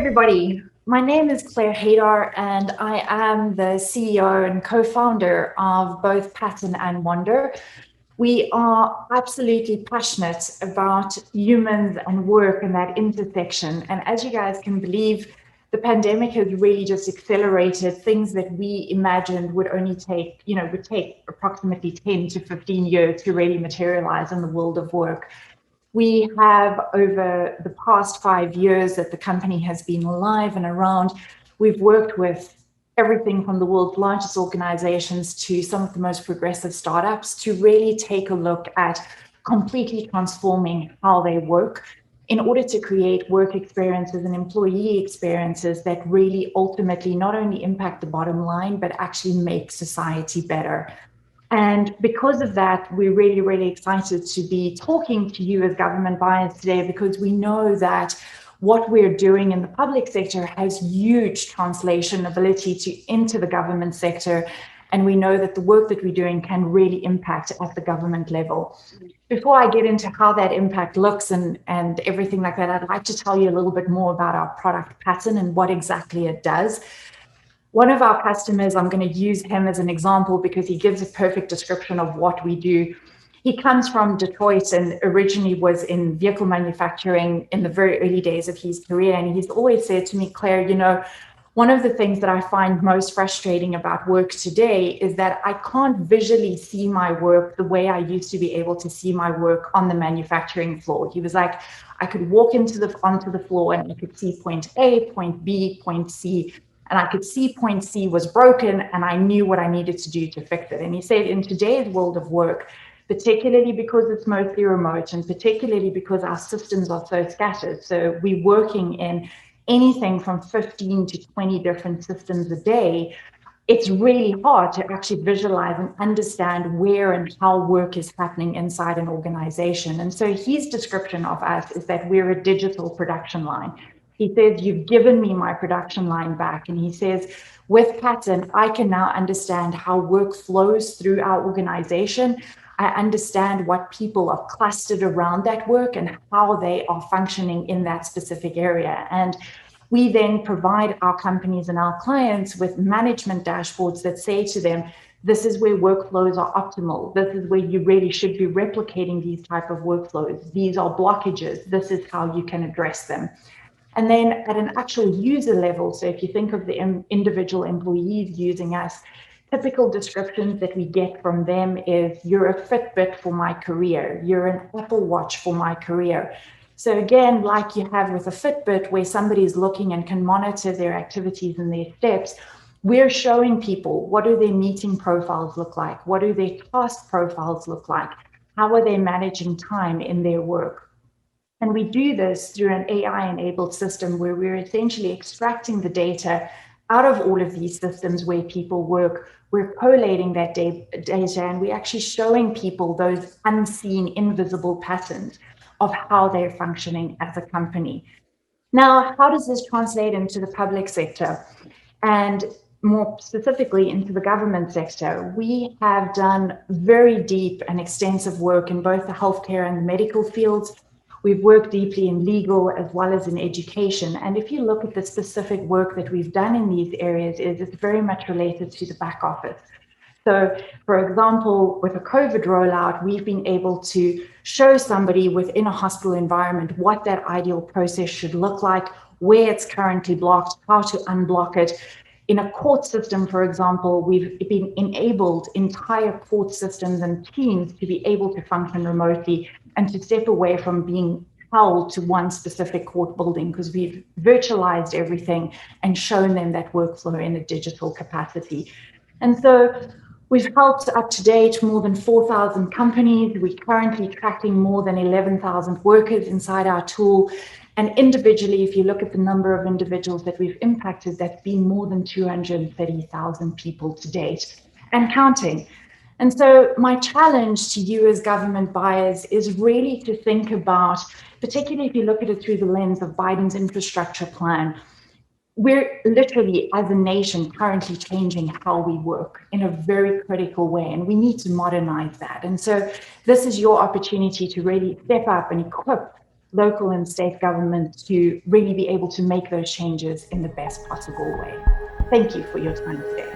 everybody. My name is Claire Hadar, and I am the CEO and co-founder of both Pattern and Wonder. We are absolutely passionate about humans and work and that intersection. And as you guys can believe, the pandemic has really just accelerated things that we imagined would only take, would take approximately 10 to 15 years to really materialize in the world of work. We have, over the past 5 years that the company has been alive and around, we've worked with everything from the world's largest organizations to some of the most progressive startups to really take a look at completely transforming how they work in order to create work experiences and employee experiences that really ultimately not only impact the bottom line, but actually make society better. And because of that, we're really, really excited to be talking to you as government buyers today, because we know that what we're doing in the public sector has huge translation ability into the government sector. And we know that the work that we're doing can really impact at the government level. Before I get into how that impact looks and everything like that, I'd like to tell you a little bit more about our product Pattern and what exactly it does. One of our customers, I'm going to use him as an example because he gives a perfect description of what we do. He comes from Detroit and originally was in vehicle manufacturing in the very early days of his career. And he's always said to me, Claire, one of the things that I find most frustrating about work today is that I can't visually see my work the way I used to be able to see my work on the manufacturing floor. He was like, I could walk onto the floor and I could see point A, point B, point C. And I could see point C was broken and I knew what I needed to do to fix it. And he said in today's world of work, particularly because it's mostly remote and particularly because our systems are so scattered. So we're working in anything from 15 to 20 different systems a day. It's really hard to actually visualize and understand where and how work is happening inside an organization. And so his description of us is that we're a digital production line. He says, you've given me my production line back. And he says, with Pattern, I can now understand how work flows through our organization. I understand what people are clustered around that work and how they are functioning in that specific area. And we then provide our companies and our clients with management dashboards that say to them, this is where workflows are optimal. This is where you really should be replicating these type of workflows. These are blockages. This is how you can address them. And then at an actual user level, so if you think of the individual employees using us, typical descriptions that we get from them is, you're a Fitbit for my career, you're an Apple Watch for my career. So again, like you have with a Fitbit, where somebody is looking and can monitor their activities and their steps, we're showing people, what do their meeting profiles look like? What do their task profiles look like? How are they managing time in their work? And we do this through an AI-enabled system where we're essentially extracting the data out of all of these systems where people work. We're collating that data and we're actually showing people those unseen, invisible patterns of how they're functioning as a company. Now, how does this translate into the public sector? And more specifically into the government sector? We have done very deep and extensive work in both the healthcare and the medical fields. We've worked deeply in legal as well as in education. And if you look at the specific work that we've done in these areas, it's very much related to the back office. So, for example, with a COVID rollout, we've been able to show somebody within a hospital environment what that ideal process should look like, where it's currently blocked, how to unblock it. In a court system, for example, we've been enabled entire court systems and teams to be able to function remotely and to step away from being held to one specific court building, because we've virtualized everything and shown them that workflow in a digital capacity. And so we've helped up to date more than 4,000 companies. We're currently tracking more than 11,000 workers inside our tool. And individually, if you look at the number of individuals that we've impacted, that's been more than 230,000 people to date and counting. And so my challenge to you as government buyers is really to think about, particularly if you look at it through the lens of Biden's infrastructure plan, we're literally, as a nation, currently changing how we work in a very critical way, and we need to modernize that. And so this is your opportunity to really step up and equip local and state government to really be able to make those changes in the best possible way. Thank you for your time today.